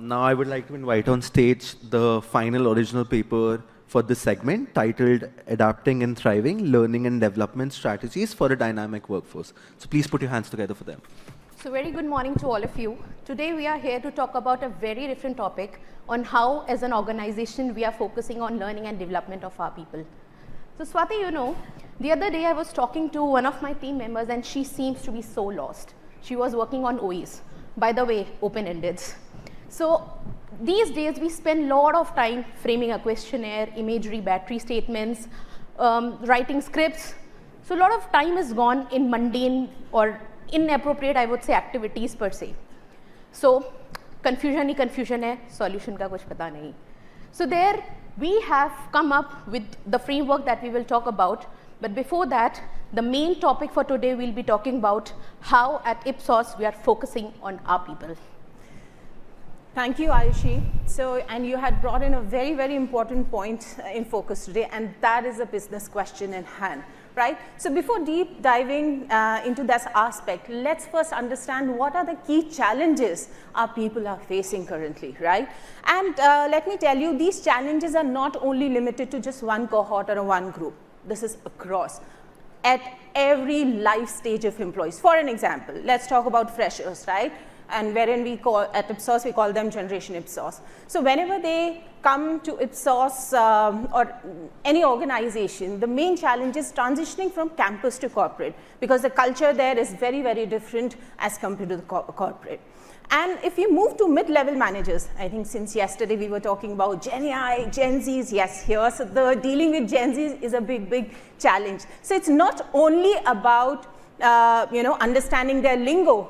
Now I would like to invite on stage the final original paper for this segment titled Adapting and Thriving, Learning and Development Strategies for a Dynamic Workforce. So please put your hands together for them. So very good morning to all of you. Today we are here to talk about a very different topic on how as an organization we are focusing on learning and development of our people. So Swati, you know, the other day I was talking to one of my team members and she seems to be so lost. She was working on OEs, by the way, open-ended. So these days we spend a lot of time framing a questionnaire, imagery, battery statements, writing scripts. So a lot of time is gone in mundane or inappropriate, I would say, activities per se. So confusion hai, solution ka kuch pata nahi. So there we have come up with the framework that we will talk about. But before that, the main topic for today we'll be talking about how at Ipsos we are focusing on our people. Thank you, Ayushi. So, and you had brought in a very, very important point in focus today, and that is a business question in hand, right? So before deep diving into this aspect, let's first understand what are the key challenges our people are facing currently, right? And let me tell you, these challenges are not only limited to just one cohort or one group. This is across at every life stage of employees. For an example, let's talk about freshers, right? And wherein we call, at Ipsos, we call them Generation Ipsos. So whenever they come to Ipsos or any organization, the main challenge is transitioning from campus to corporate, because the culture there is very, very different as compared to the corporate. And if you move to mid-level managers, I think since yesterday we were talking about Gen AI, Gen Zs, yes, here, so the dealing with Gen Zs is a big, big challenge. So it's not only about understanding their lingo.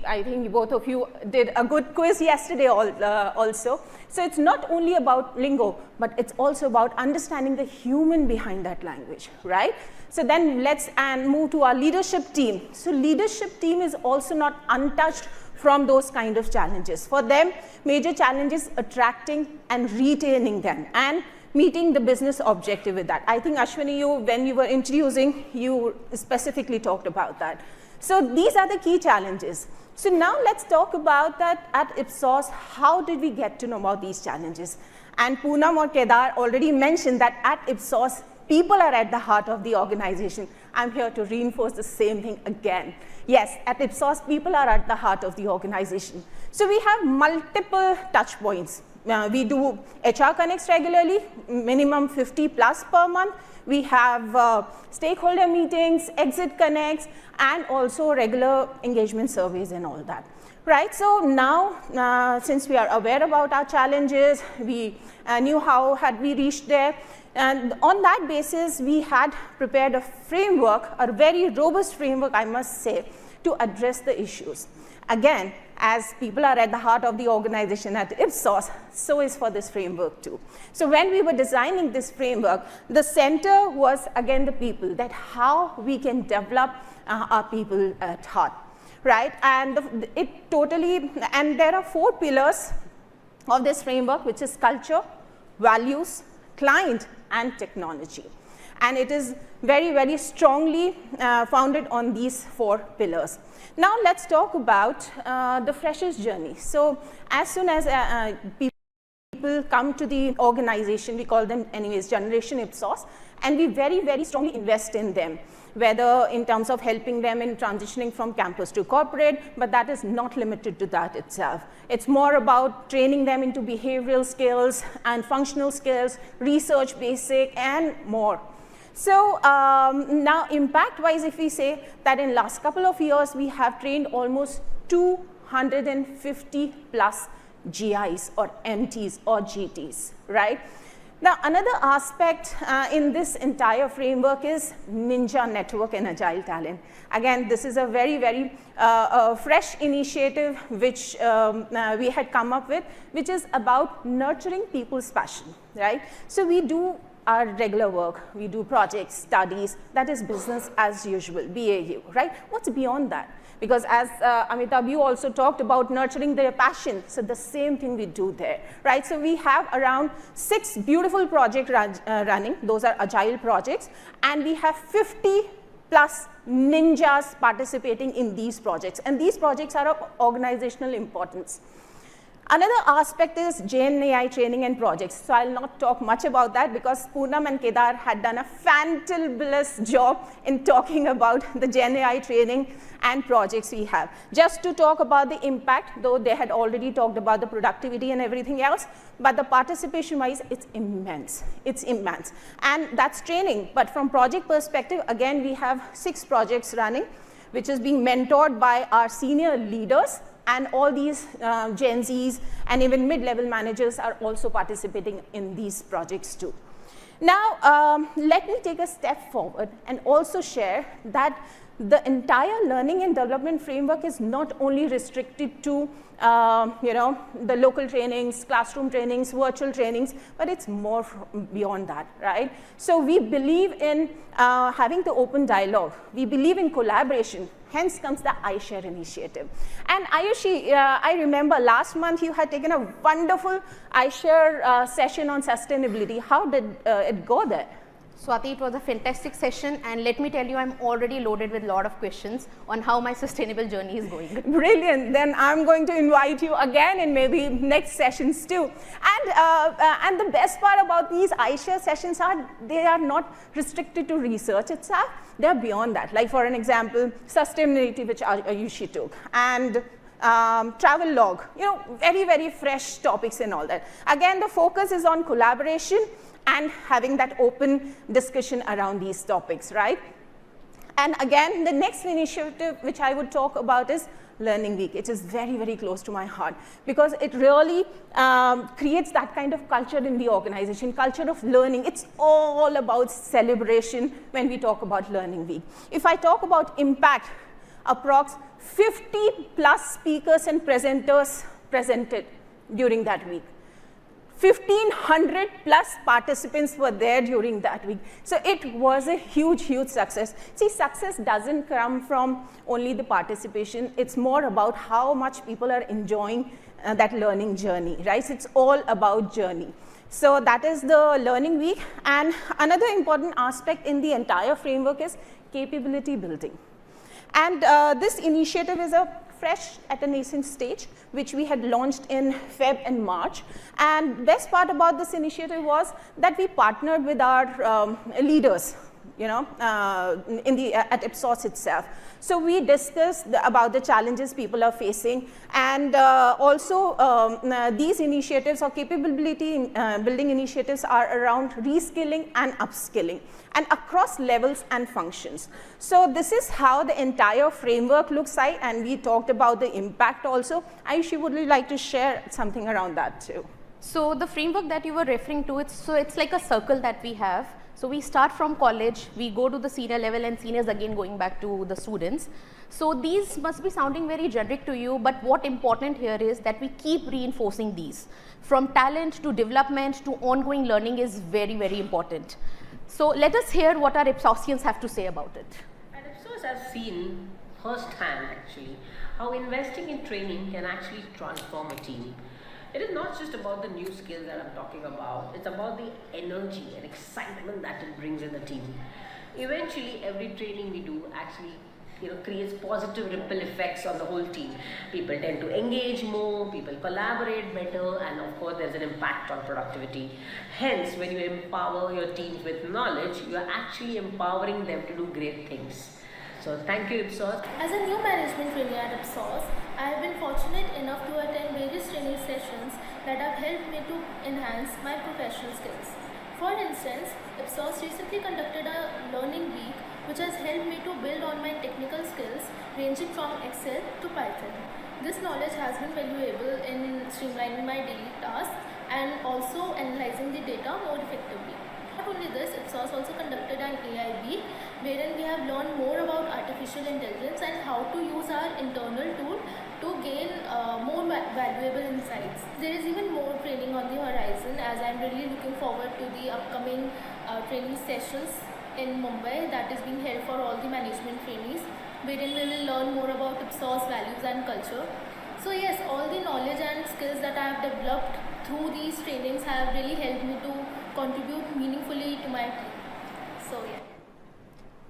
I think both of you did a good quiz yesterday also. So it's not only about lingo, but it's also about understanding the human behind that language, right? So then let's move to our leadership team. So leadership team is also not untouched from those kind of challenges. For them, major challenge is attracting and retaining them and meeting the business objective with that. I think Ashwini, when you were introducing, you specifically talked about that. So these are the key challenges. So now let's talk about that at Ipsos, how did we get to know about these challenges? And Poonam or Kedar already mentioned that at Ipsos, people are at the heart of the organization. I'm here to reinforce the same thing again. Yes, at Ipsos, people are at the heart of the organization. So we have multiple touch points. We do HR Connects regularly, minimum 50 plus per month. We have stakeholder meetings, exit connects, and also regular engagement surveys and all that. Right, so now since we are aware about our challenges, we knew how had we reached there, and on that basis, we had prepared a framework, a very robust framework, I must say, to address the issues. Again, as people are at the heart of the organization at Ipsos, so is for this framework too. So when we were designing this framework, the center was again the people, that how we can develop our people at heart, right? And and there are 4 pillars of this framework, which is culture, values, client, and technology. And it is very, very strongly founded on these 4 pillars. Now let's talk about the freshers journey. So as soon as people come to the organization, we call them anyways Generation Ipsos, and we very, very strongly invest in them, whether in terms of helping them in transitioning from campus to corporate, but that is not limited to that itself. It's more about training them into behavioral skills and functional skills, research basic, and more. So now impact-wise, if we say that in last couple of years, we have trained almost 250 plus GIs or MTs or GTs, right? Now, another aspect in this entire framework is Ninja Network and Agile Talent. Again, this is a very, very fresh initiative which we had come up with, which is about nurturing people's passion, right? So we do our regular work, we do projects, studies, that is business as usual, BAU, right? What's beyond that? Because as Amitabh, you also talked about nurturing their passion, so the same thing we do there, right? So we have around 6 beautiful projects running, those are agile projects, and we have 50 plus ninjas participating in these projects, and these projects are of organizational importance. Another aspect is GenAI training and projects. So I'll not talk much about that because Poonam and Kedar had done a fantabulous job in talking about the GenAI training and projects we have. Just to talk about the impact, though they had already talked about the productivity and everything else, but the participation-wise, it's immense. It's immense. And that's training. But from project perspective, again, we have 6 projects running, which is being mentored by our senior leaders, and all these Gen Zs and even mid-level managers are also participating in these projects too. Now, let me take a step forward and also share that the entire learning and development framework is not only restricted to the local trainings, classroom trainings, virtual trainings, but it's more beyond that, right? So we believe in having the open dialogue. We believe in collaboration. Hence comes the iShare initiative. And Ayushi, I remember last month you had taken a wonderful iShare session on sustainability. How did it go there? Swati, it was a fantastic session, and let me tell you, I'm already loaded with a lot of questions on how my sustainable journey is going. Brilliant. Then I'm going to invite you again in maybe next sessions too. And the best part about these iShare sessions are they are not restricted to research itself. They're beyond that. Like for an example, sustainability, which Ayushi took, and travel log, very, very fresh topics and all that. Again, the focus is on collaboration and having that open discussion around these topics, right? And again, the next initiative which I would talk about is Learning Week. It is very, very close to my heart because it really creates that kind of culture in the organization, culture of learning. It's all about celebration when we talk about Learning Week. If I talk about impact, approx 50 plus speakers and presenters presented during that week. 1,500 plus participants were there during that week. So it was a huge, huge success. See, success doesn't come from only the participation. It's more about how much people are enjoying that learning journey, right? So it's all about journey. So that is the Learning Week. And another important aspect in the entire framework is capability building. And this initiative is fresh at a nascent stage, which we had launched in Feb and March. And best part about this initiative was that we partnered with our leaders, at Ipsos itself. So we discussed about the challenges people are facing, and also these initiatives or capability building initiatives are around reskilling and upskilling, and across levels and functions. So this is how the entire framework looks like, and we talked about the impact also. Ayushi, would you like to share something around that too? So the framework that you were referring to, it's like a circle that we have. So we start from college, we go to the senior level, and seniors again going back to the students. So these must be sounding very generic to you, but what important here is that we keep reinforcing these. From talent to development to ongoing learning is very, very important. So let us hear what our Ipsosians have to say about it. At Ipsos, I've seen firsthand actually how investing in training can actually transform a team. It is not just about the new skills that I'm talking about, it's about the energy and excitement that it brings in the team. Eventually, every training we do actually creates positive ripple effects on the whole team. People tend to engage more, people collaborate better, and of course there's an impact on productivity. Hence, when you empower your teams with knowledge, you're actually empowering them to do great things. So thank you, Ipsos. As a new management trainee at Ipsos, I have been fortunate enough to attend various training sessions that have helped me to enhance my professional skills. For instance, Ipsos recently conducted a learning week which has helped me to build on my technical skills ranging from Excel to Python. This knowledge has been valuable in streamlining my daily tasks and also analyzing the data more effectively. Not only this, Ipsos also conducted an AI week wherein we have learned more about artificial intelligence and how to use our internal tool to gain more valuable insights. There is even more training on the horizon, as I am really looking forward to the upcoming training sessions in Mumbai that is being held for all the management trainees, wherein we will learn more about Ipsos values and culture. So yes, all the knowledge and skills that I have developed through these trainings have really helped me to contribute meaningfully to my team. So yeah.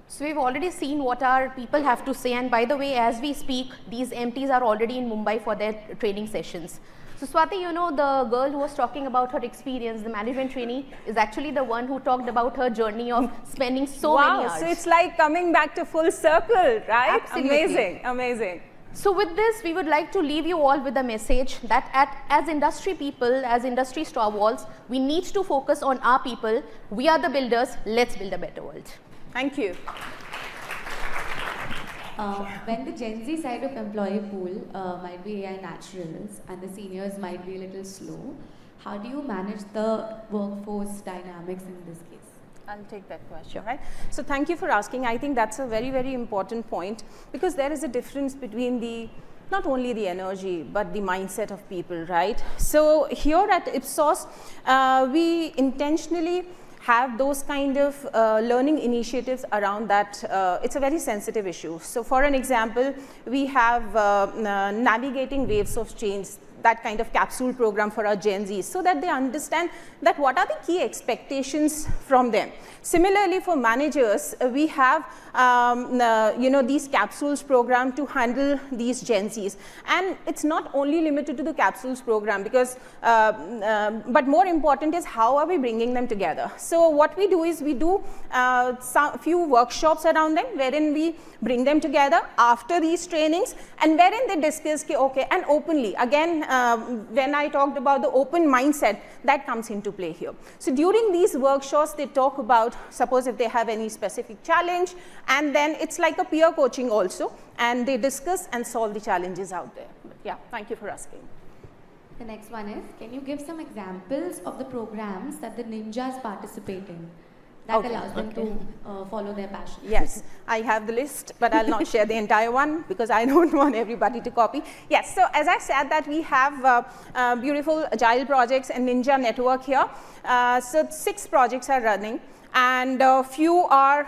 So we've already seen what our people have to say, and by the way, as we speak, these MTs are already in Mumbai for their training sessions. So Swati, you know, the girl who was talking about her experience, the management trainee, is actually the one who talked about her journey of spending so many hours. So it's like coming back to full circle, right? Absolutely. Amazing, amazing. So with this, we would like to leave you all with a message that as industry people, as industry stalwarts, we need to focus on our people. We are the builders. Let's build a better world. Thank you. When the Gen Z side of employee pool might be AI naturals and the seniors might be a little slow, how do you manage the workforce dynamics in this case? I'll take that question, right? So thank you for asking. I think that's a very, very important point, because there is a difference between not only the energy, but the mindset of people, right? So here at Ipsos, we intentionally have those kind of learning initiatives around that. It's a very sensitive issue. So for an example, we have navigating waves of change, that kind of capsule program for our Gen Zs, so that they understand that what are the key expectations from them. Similarly, for managers, we have these capsules program to handle these Gen Zs, and it's not only limited to the capsules program, because but more important is how are we bringing them together. So what we do is we do few workshops around them, wherein we bring them together after these trainings, and wherein they discuss, okay, and openly. Again, when I talked about the open mindset, that comes into play here. So during these workshops, they talk about, suppose if they have any specific challenge, and then it's like a peer coaching also, and they discuss and solve the challenges out there. But yeah, thank you for asking. The next one is, can you give some examples of the programs that the ninjas participate in that allows them to follow their passion? Yes, I have the list, but I'll not share the entire one because I don't want everybody to copy. Yes, so as I said that we have beautiful agile projects and Ninja network here. So 6 projects are running, and few are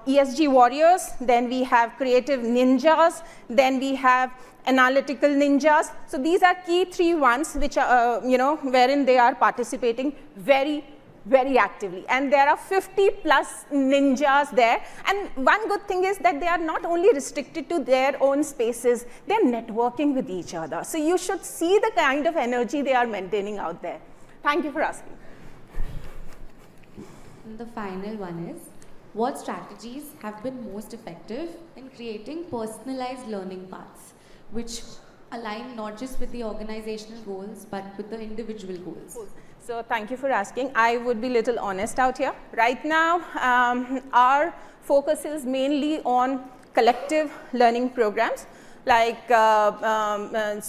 ESG warriors, then we have creative ninjas, then we have analytical ninjas. So these are key 3 ones which are, wherein they are participating very actively, and there are 50 plus ninjas there. And one good thing is that they are not only restricted to their own spaces, they're networking with each other. So you should see the kind of energy they are maintaining out there. Thank you for asking. And the final one is, what strategies have been most effective in creating personalized learning paths, which align not just with the organizational goals, but with the individual goals? So thank you for asking. I would be a little honest out here. Right now, our focus is mainly on collective learning programs. Like, and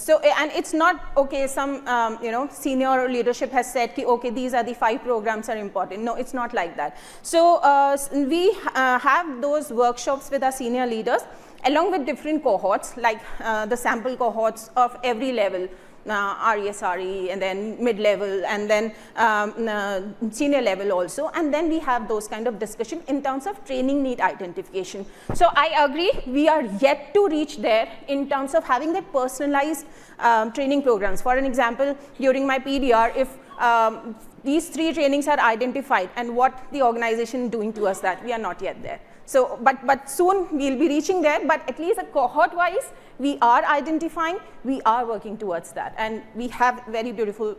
it's not, okay, some, senior leadership has said, okay, these are the 5 programs are important. No, it's not like that. So we have those workshops with our senior leaders, along with different cohorts, like the sample cohorts of every level. RESRE, and then mid-level, and then senior level also, and then we have those kind of discussion in terms of training need identification. So I agree, we are yet to reach there in terms of having that personalized training programs. For an example, during my PDR, if these 3 trainings are identified and what the organization is doing towards that, we are not yet there. So, but soon we'll be reaching there, but at least a cohort-wise, we are identifying, we are working towards that, and we have very beautiful,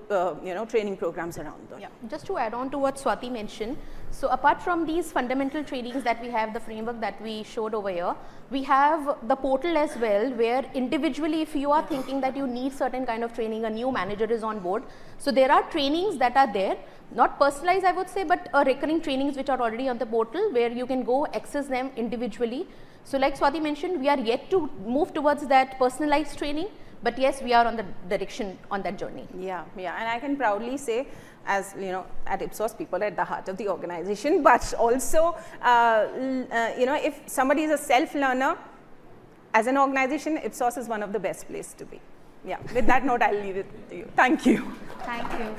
training programs around them. Yeah. Just to add on to what Swati mentioned, so apart from these fundamental trainings that we have, the framework that we showed over here, we have the portal as well, where individually, if you are thinking that you need certain kind of training, a new manager is on board. So there are trainings that are there, not personalized, I would say, but recurring trainings which are already on the portal, where you can go access them individually. So like Swati mentioned, we are yet to move towards that personalized training, but yes, we are on the direction on that journey. Yeah, and I can proudly say, as at Ipsos, people are at the heart of the organization, but also, if somebody is a self-learner, as an organization, Ipsos is one of the best places to be. Yeah, with that note, I'll leave it to you. Thank you. Thank you.